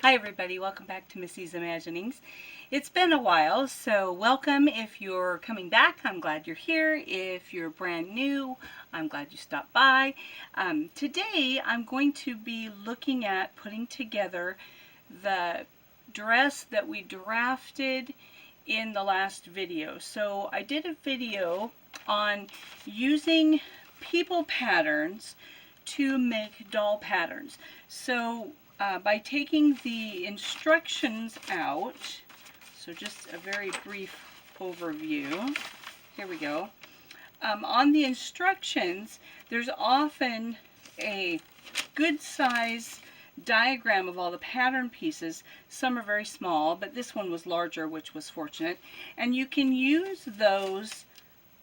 Hi everybody, welcome back to Missy's Imaginings. It's been a while, so welcome if you're coming back. I'm glad you're here. If you're brand new, I'm glad you stopped by. Today I'm going to be looking at putting together the dress that we drafted in the last video. So I did a video on using people patterns to make doll patterns. So by taking the instructions out, so just a very brief overview, here we go. On the instructions, there's often a good size diagram of all the pattern pieces. Some are very small, but this one was larger, which was fortunate. And you can use those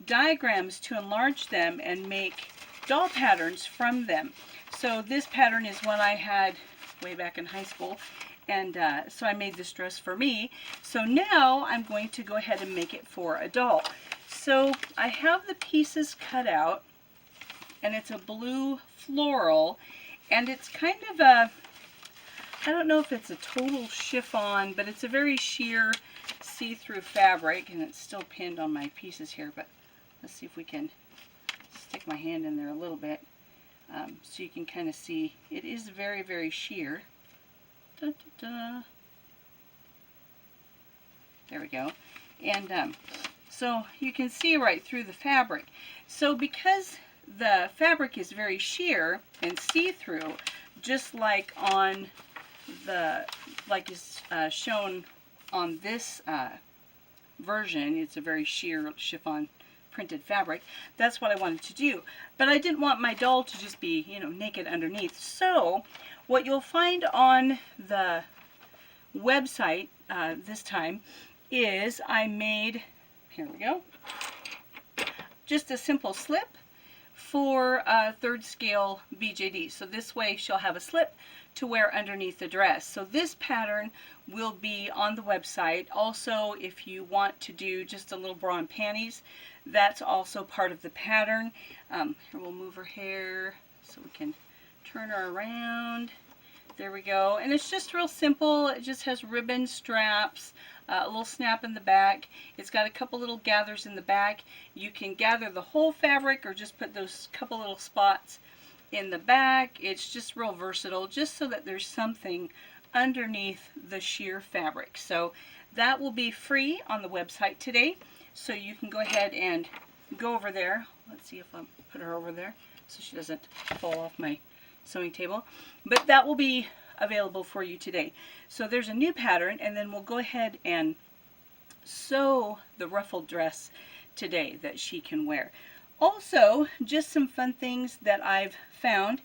diagrams to enlarge them and make doll patterns from them. So this pattern is one I had way back in high school, and so I made this dress for me. So now I'm going to go ahead and make it for a doll. So I have the pieces cut out, and it's a blue floral, and it's kind of a, I don't know if it's a total chiffon, but it's a very sheer see-through fabric, and it's still pinned on my pieces here, but let's see if we can stick my hand in there a little bit. So you can kind of see it is very, very sheer. Da, da, da. There we go. And so you can see right through the fabric. So because the fabric is very sheer and see-through, just like on the, like is shown on this version, it's a very sheer chiffon printed fabric. That's what I wanted to do, but I didn't want my doll to just be, you know, naked underneath. So what you'll find on the website this time is I made, here we go, just a simple slip for a 3rd scale BJD. So this way she'll have a slip to wear underneath the dress. So this pattern will be on the website. Also, if you want to do just a little bra and panties, that's also part of the pattern. Here, we'll move her hair so we can turn her around. There we go. And it's just real simple. It just has ribbon straps, a little snap in the back. It's got a couple little gathers in the back. You can gather the whole fabric or just put those couple little spots in the back. It's just real versatile, just so that there's something underneath the sheer fabric. So that will be free on the website today. So you can go ahead and go over there. Let's see if I'll put her over there so she doesn't fall off my sewing table. But that will be available for you today. So there's a new pattern, and then we'll go ahead and sew the ruffled dress today that she can wear. Also, just some fun things that I've found.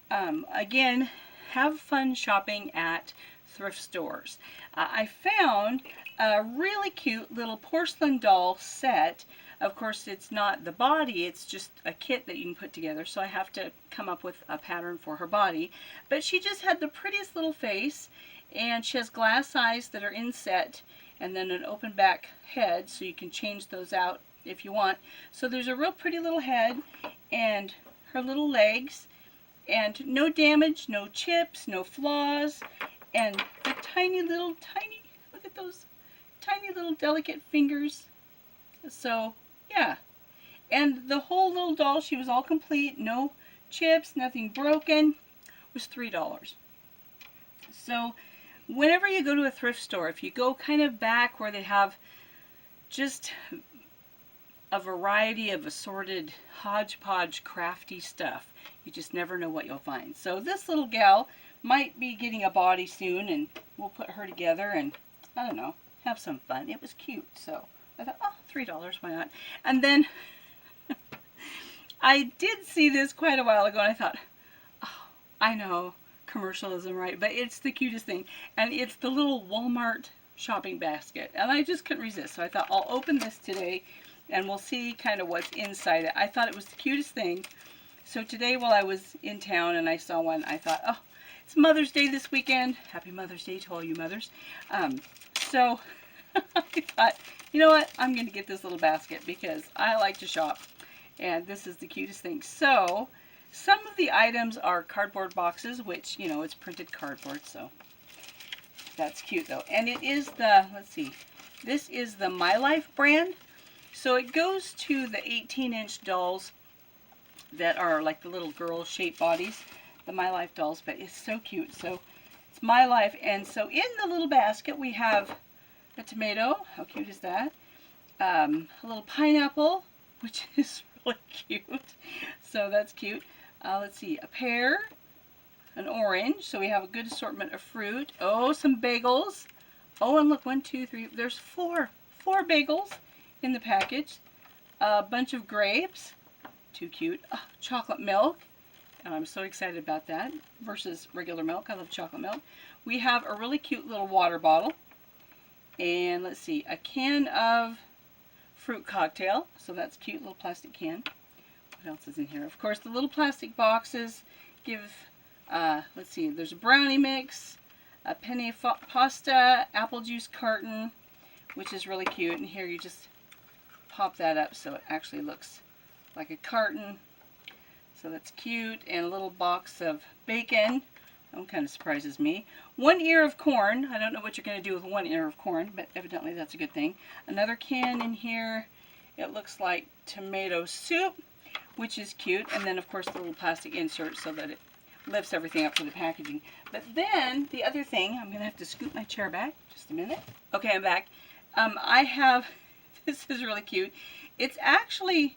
Again, have fun shopping at thrift stores. I found a really cute little porcelain doll set. Of course, it's not the body, it's just a kit that you can put together, so I have to come up with a pattern for her body. But she just had the prettiest little face, and she has glass eyes that are inset, and then an open back head, so you can change those out if you want. So there's a real pretty little head, and her little legs, and no damage, no chips, no flaws, and the tiny, look at those tiny little delicate fingers. So yeah, and the whole little doll, she was all complete, no chips, nothing broken, was $3. So whenever you go to a thrift store, if you go kind of back where they have just a variety of assorted hodgepodge crafty stuff, you just never know what you'll find. So this little gal might be getting a body soon, and we'll put her together and, I don't know, have some fun. It was cute, so I thought, oh, $3, why not? And then I did see this quite a while ago, and I thought, oh, I know, commercialism, right? But it's the cutest thing, and it's the little Walmart shopping basket, and I just couldn't resist. So I thought, I'll open this today, and we'll see kind of what's inside it. I thought it was the cutest thing. So today, while I was in town and I saw one, I thought, oh, it's Mother's Day this weekend. Happy Mother's Day to all you mothers. So I thought, you know what? I'm going to get this little basket because I like to shop. And this is the cutest thing. So some of the items are cardboard boxes, which, you know, it's printed cardboard. So That's cute though. And it is the, let's see, this is the My Life brand. So it goes to the 18-inch dolls that are like the little girl shaped bodies, the My Life dolls, but it's so cute. So it's My Life. And so in the little basket we have a tomato. How cute is that? A little pineapple, which is really cute. So that's cute. Let's see, a pear, an orange. So we have a good assortment of fruit. Oh, some bagels. Oh, and look, 1, 2, 3. There's four bagels in the package. A bunch of grapes. Too cute. Chocolate milk. And I'm so excited about that versus regular milk. I love chocolate milk. We have a really cute little water bottle. And let's see, a can of fruit cocktail. So that's a cute little plastic can. What else is in here? Of course, the little plastic boxes give, let's see, there's a brownie mix, a penne pasta, apple juice carton, which is really cute. And here you just pop that up so it actually looks like a carton. So that's cute. And a little box of bacon. That kind of surprises me. 1 ear of corn. I don't know what you're going to do with 1 ear of corn, but evidently that's a good thing. Another can in here. It looks like tomato soup, which is cute. And then, of course, the little plastic insert so that it lifts everything up to the packaging. But then, the other thing, I'm going to have to scoot my chair back. Just a minute. Okay, I'm back. I have, this is really cute. It's actually,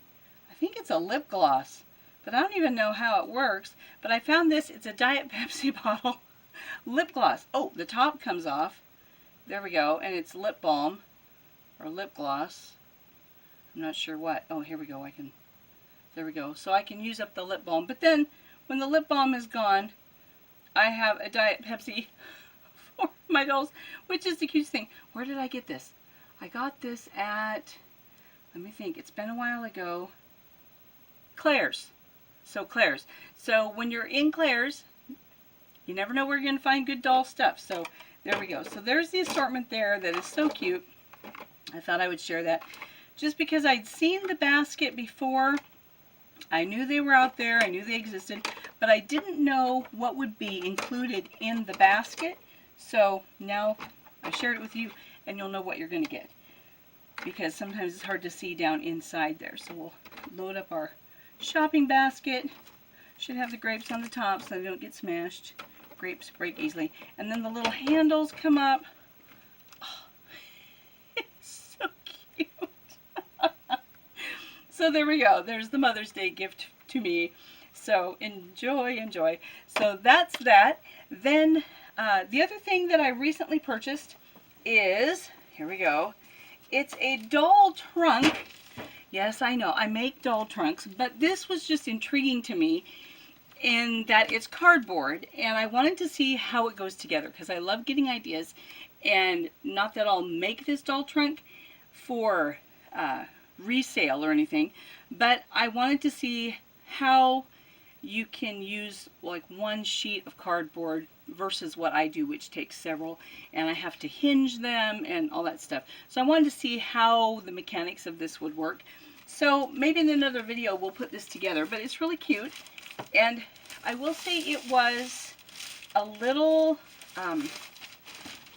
I think it's a lip gloss. But I don't even know how it works. But I found this. It's a Diet Pepsi bottle lip gloss. Oh, the top comes off. There we go. And it's lip balm or lip gloss. I'm not sure what. Oh, here we go. There we go. So I can use up the lip balm. But then when the lip balm is gone, I have a Diet Pepsi for my dolls, which is the cutest thing. Where did I get this? I got this at, let me think. It's been a while ago. Claire's. So Claire's. So when you're in Claire's, you never know where you're going to find good doll stuff. So there we go. So there's the assortment there that is so cute. I thought I would share that. Just because I'd seen the basket before. I knew they were out there. I knew they existed. But I didn't know what would be included in the basket. So now I shared it with you and you'll know what you're going to get. Because sometimes it's hard to see down inside there. So we'll load up our shopping basket. Should have the grapes on the top so they don't get smashed. Grapes break easily. And then the little handles come up. Oh, it's so cute. So there we go. There's the Mother's Day gift to me. So enjoy, enjoy. So that's that. Then the other thing that I recently purchased is, here we go. It's a doll trunk. Yes, I know, I make doll trunks, but this was just intriguing to me in that it's cardboard, and I wanted to see how it goes together because I love getting ideas, and not that I'll make this doll trunk for resale or anything, but I wanted to see how you can use like one sheet of cardboard versus what I do, which takes several, and I have to hinge them and all that stuff. So I wanted to see how the mechanics of this would work. So maybe in another video we'll put this together, but it's really cute. And I will say it was a little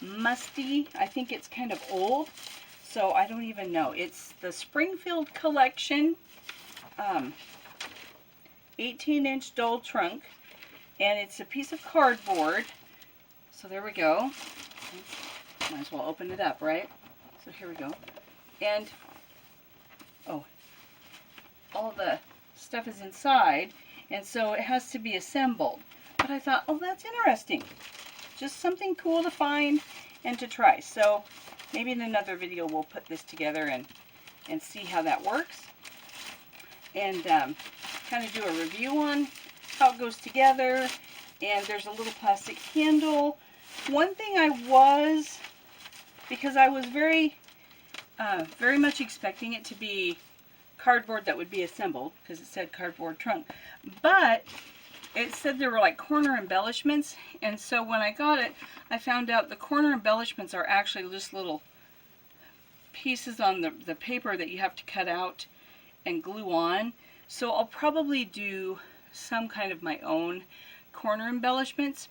musty. I think it's kind of old, so I don't even know. It's the Springfield Collection 18-inch doll trunk, and it's a piece of cardboard. So there we go. Might as well open it up, right? So here we go. And oh, all the stuff is inside, and so it has to be assembled. But I thought, oh, that's interesting. Just something cool to find and to try. So maybe in another video we'll put this together and see how that works. And kind of do a review on how it goes together. And there's a little plastic handle. One thing I was, because I was very much expecting it to be cardboard that would be assembled, because it said cardboard trunk, but it said there were like corner embellishments, and so when I got it, I found out the corner embellishments are actually just little pieces on the paper that you have to cut out and glue on. So I'll probably do some kind of my own corner embellishments.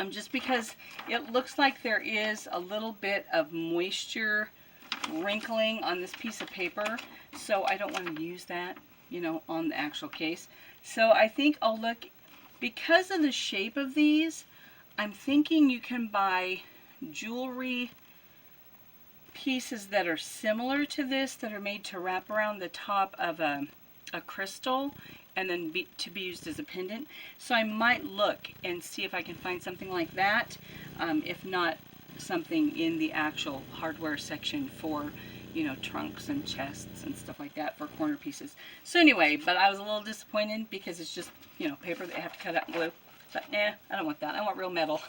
just because it looks like there is a little bit of moisture wrinkling on this piece of paper, so I don't want to use that, you know, on the actual case. So I think I'll look, because of the shape of these, I'm thinking you can buy jewelry pieces that are similar to this, that are made to wrap around the top of a crystal and then to be used as a pendant. So I might look and see if I can find something like that, if not something in the actual hardware section for, you know, trunks and chests and stuff like that for corner pieces. So anyway, but I was a little disappointed because it's just, you know, paper that I have to cut out and glue. But I don't want that. I want real metal.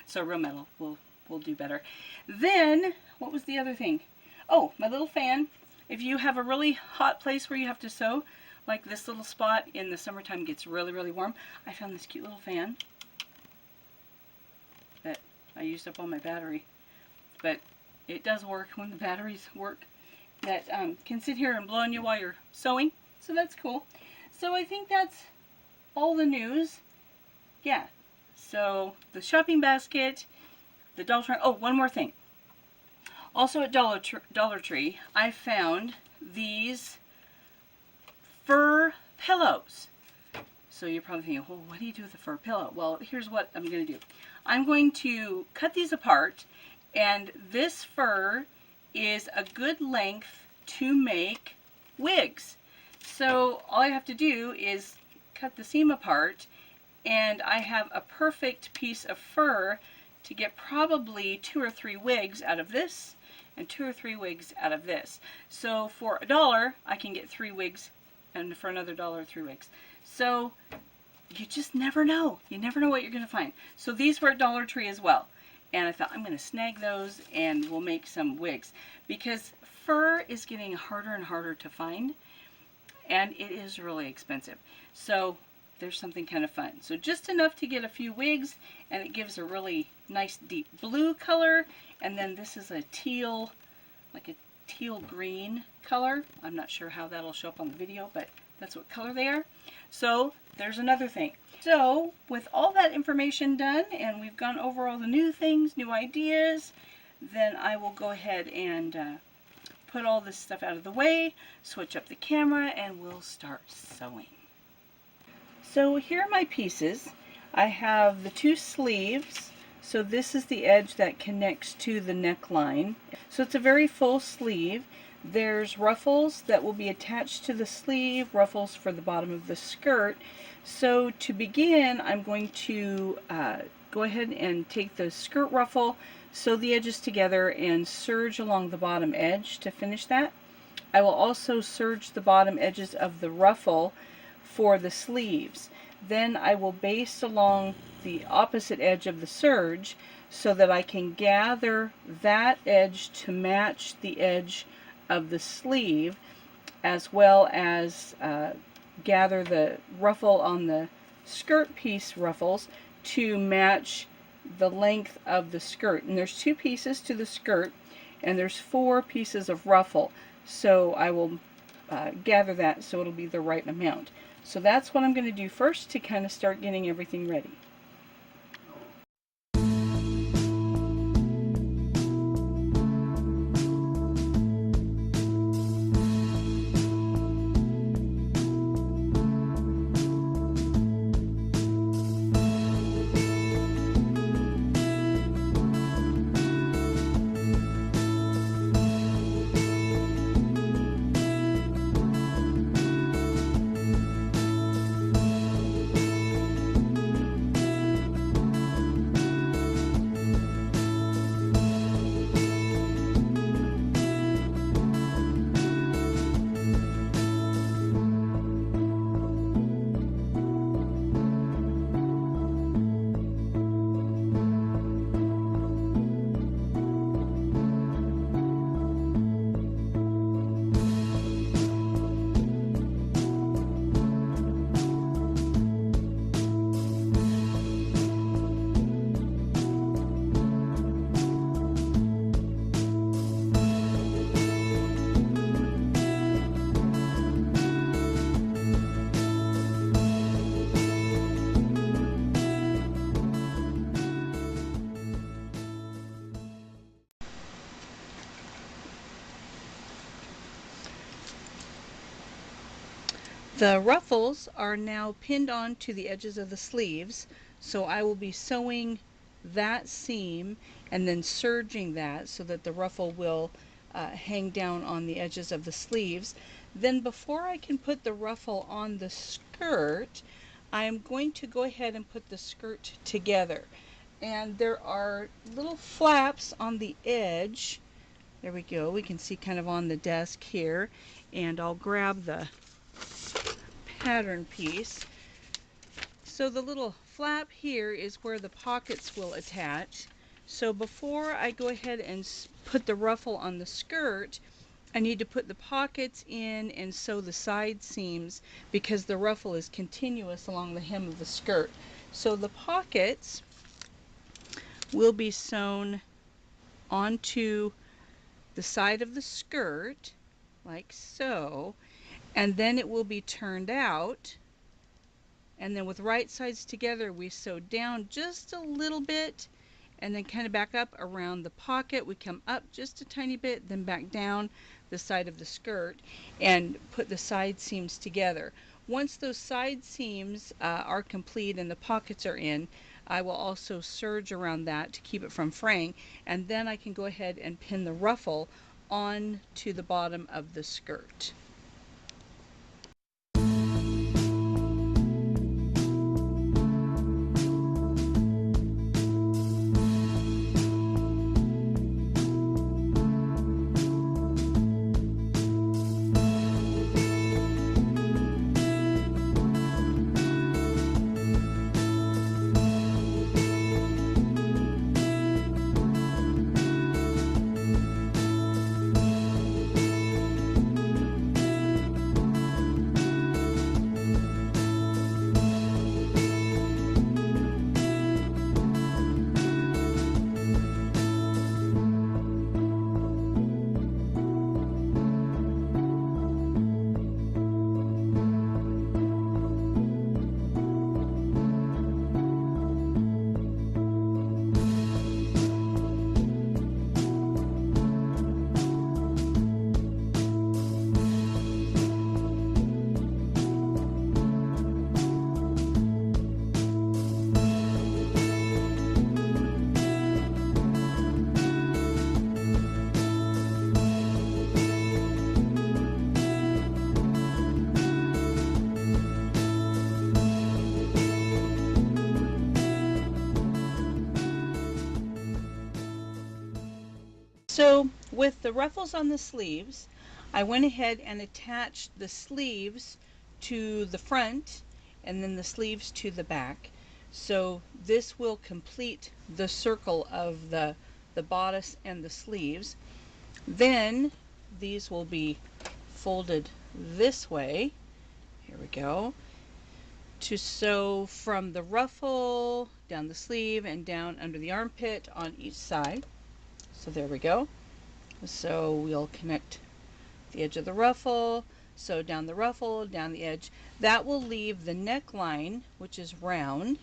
So real metal will do better. Then, what was the other thing? Oh, my little fan. If you have a really hot place where you have to sew, like this little spot in the summertime gets really, really warm, I found this cute little fan that I used up on my battery. But it does work when the batteries work. That can sit here and blow on you while you're sewing. So that's cool. So I think that's all the news. Yeah. So the shopping basket, the Dollar Tree. Oh, one more thing. Also at Dollar Tree, I found these fur pillows. So you're probably thinking, well, what do you do with a fur pillow? Well, here's what I'm going to do. I'm going to cut these apart, and this fur is a good length to make wigs. So all I have to do is cut the seam apart, and I have a perfect piece of fur to get probably 2 or 3 wigs out of this and 2 or 3 wigs out of this. So for $1, I can get 3 wigs, and for another $1, 3 wigs. So you just never know. You never know what you're going to find. So these were at Dollar Tree as well. And I thought, I'm going to snag those and we'll make some wigs. Because fur is getting harder and harder to find. And it is really expensive. So there's something kind of fun. So just enough to get a few wigs, and it gives a really nice deep blue color. And then this is a teal, like a teal green color. I'm not sure how that'll show up on the video, but that's what color they are. So there's another thing. So with all that information done, and we've gone over all the new things, new ideas, then I will go ahead and put all this stuff out of the way, switch up the camera, and we'll start sewing. So here are my pieces. I have the 2 sleeves. So this is the edge that connects to the neckline. So it's a very full sleeve. There's ruffles that will be attached to the sleeve, ruffles for the bottom of the skirt. So to begin, I'm going to go ahead and take the skirt ruffle, sew the edges together, and serge along the bottom edge to finish that. I will also serge the bottom edges of the ruffle for the sleeves. Then I will baste along the opposite edge of the serge so that I can gather that edge to match the edge of the sleeve, as well as gather the ruffle on the skirt piece ruffles to match the length of the skirt. And there's 2 pieces to the skirt, and there's 4 pieces of ruffle. So I will gather that so it'll be the right amount. So that's what I'm going to do first to kind of start getting everything ready. The ruffles are now pinned on to the edges of the sleeves, so I will be sewing that seam and then serging that so that the ruffle will hang down on the edges of the sleeves. Then before I can put the ruffle on the skirt, I am going to go ahead and put the skirt together. And there are little flaps on the edge. There we go. We can see kind of on the desk here. And I'll grab the pattern piece. So the little flap here is where the pockets will attach. So before I go ahead and put the ruffle on the skirt, I need to put the pockets in and sew the side seams because the ruffle is continuous along the hem of the skirt. So the pockets will be sewn onto the side of the skirt like so, and then it will be turned out, and then with right sides together we sew down just a little bit and then kind of back up around the pocket. We come up just a tiny bit, then back down the side of the skirt and put the side seams together. Once those side seams are complete and the pockets are in, I will also serge around that to keep it from fraying, and then I can go ahead and pin the ruffle on to the bottom of the skirt. So with the ruffles on the sleeves, I went ahead and attached the sleeves to the front and then the sleeves to the back. So this will complete the circle of the bodice and the sleeves. Then these will be folded this way. Here we go. To sew from the ruffle down the sleeve and down under the armpit on each side. So there we go. So we'll connect the edge of the ruffle, sew down the ruffle, down the edge. That will leave the neckline, which is round,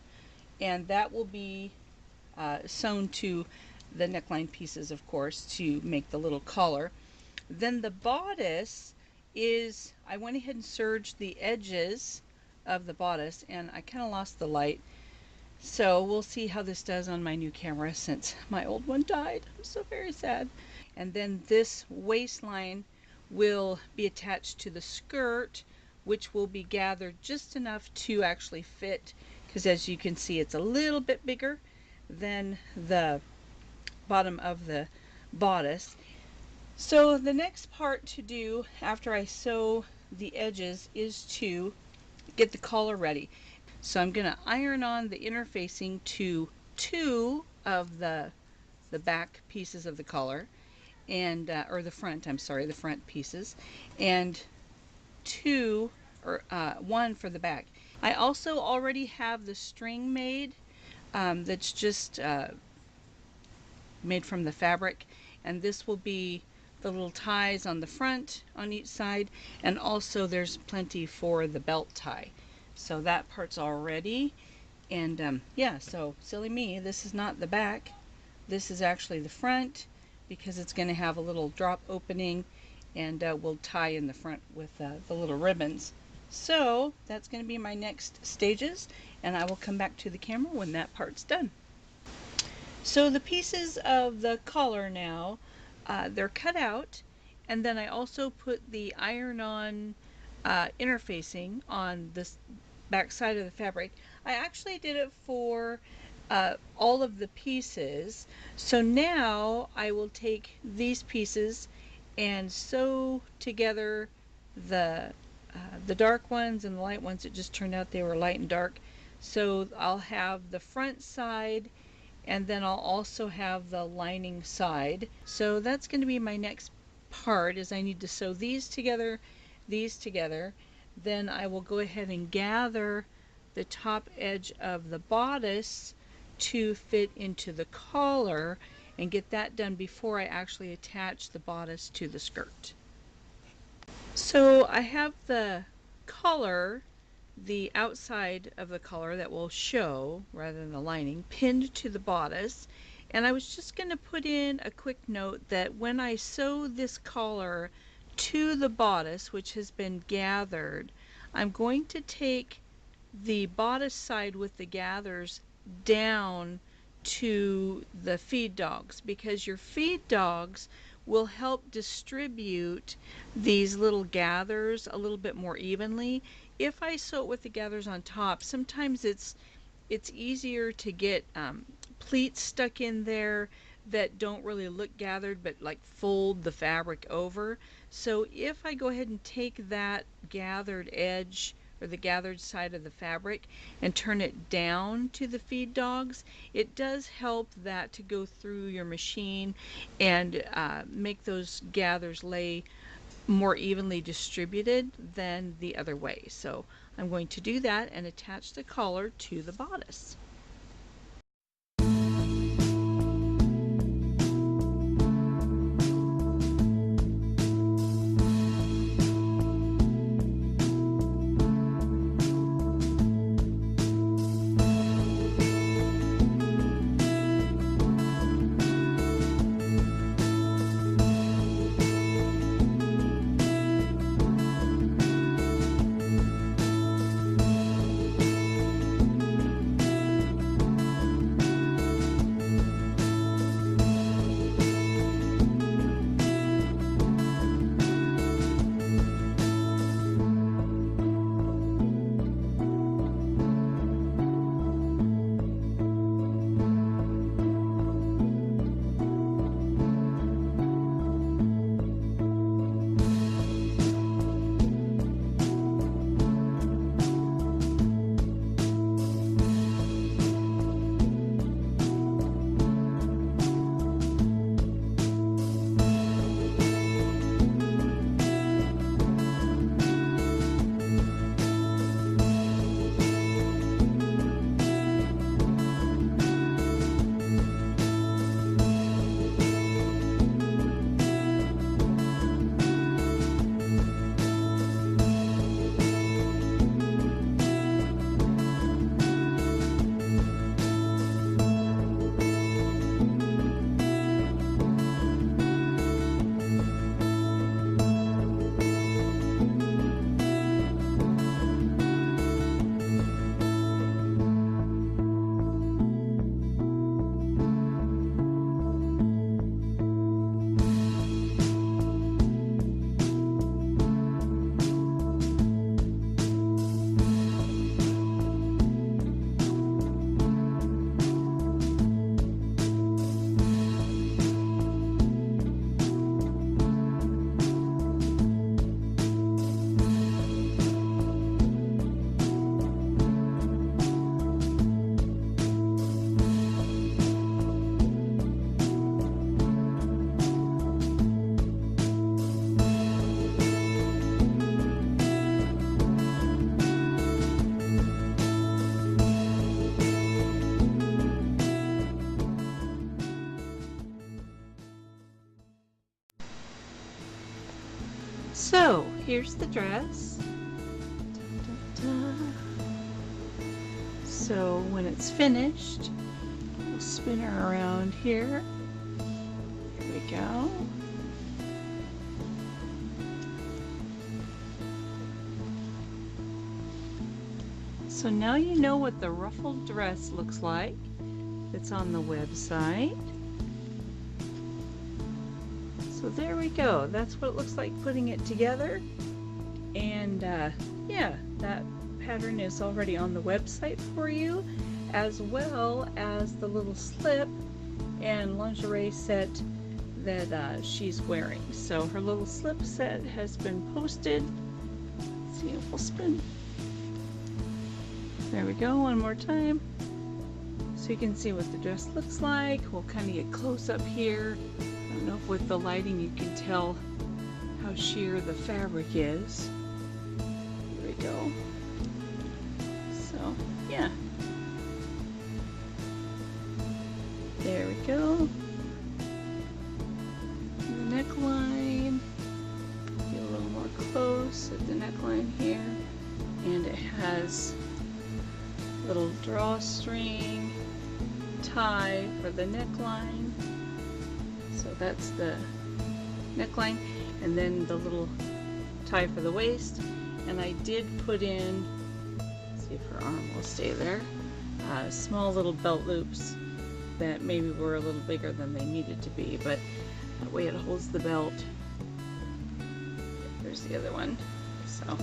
and that will be sewn to the neckline pieces, of course, to make the little collar. Then the bodice is, I went ahead and serged the edges of the bodice, and I kind of lost the light. So we'll see how this does on my new camera since my old one died. I'm so very sad. And then this waistline will be attached to the skirt, which will be gathered just enough to actually fit, because as you can see it's a little bit bigger than the bottom of the bodice. So the next part to do after I sew the edges is to get the collar ready. So I'm going to iron on the interfacing to two of the back pieces of the collar, and or the front, I'm sorry, the front pieces, and one for the back. I also already have the string made that's just made from the fabric, and this will be the little ties on the front on each side, and also there's plenty for the belt tie. So that part's all ready. And yeah, so silly me, this is not the back, this is actually the front, because it's going to have a little drop opening, and we'll tie in the front with the little ribbons. So that's going to be my next stages, and I will come back to the camera when that part's done. So the pieces of the collar now, they're cut out, and then I also put the iron-on interfacing on this back side of the fabric. I actually did it for all of the pieces. So now I will take these pieces and sew together the dark ones and the light ones. It just turned out they were light and dark. So I'll have the front side, and then I'll also have the lining side. So that's going to be my next part, is I need to sew these together. Then I will go ahead and gather the top edge of the bodice to fit into the collar and get that done before I actually attach the bodice to the skirt. So I have the collar, the outside of the collar that will show rather than the lining, pinned to the bodice, and I was just going to put in a quick note that when I sew this collar to the bodice, which has been gathered, I'm going to take the bodice side with the gathers down to the feed dogs, because your feed dogs will help distribute these little gathers a little bit more evenly. If I sew it with the gathers on top, sometimes it's easier to get pleats stuck in there that don't really look gathered but like fold the fabric over. So if I go ahead and take that gathered edge or the gathered side of the fabric and turn it down to the feed dogs, it does help that to go through your machine and make those gathers lay more evenly distributed than the other way. So I'm going to do that and attach the collar to the bodice. So here's the dress. So when it's finished, we'll spin her around here. Here we go. So now you know what the ruffled dress looks like. It's on the website. So there we go. That's what it looks like putting it together. And yeah, that pattern is already on the website for you, as well as the little slip and lingerie set that she's wearing. So her little slip set has been posted. Let's see if we'll spin. There we go, one more time. So you can see what the dress looks like. We'll kind of get close up here. I don't know if with the lighting you can tell how sheer the fabric is. Here we go. So, yeah. There we go. And the neckline. Get a little more close at the neckline here. And it has a little drawstring tie for the neckline. So that's the neckline, and then the little tie for the waist. And I did put in, let's see if her arm will stay there, small little belt loops that maybe were a little bigger than they needed to be, but that way it holds the belt. There's the other one. So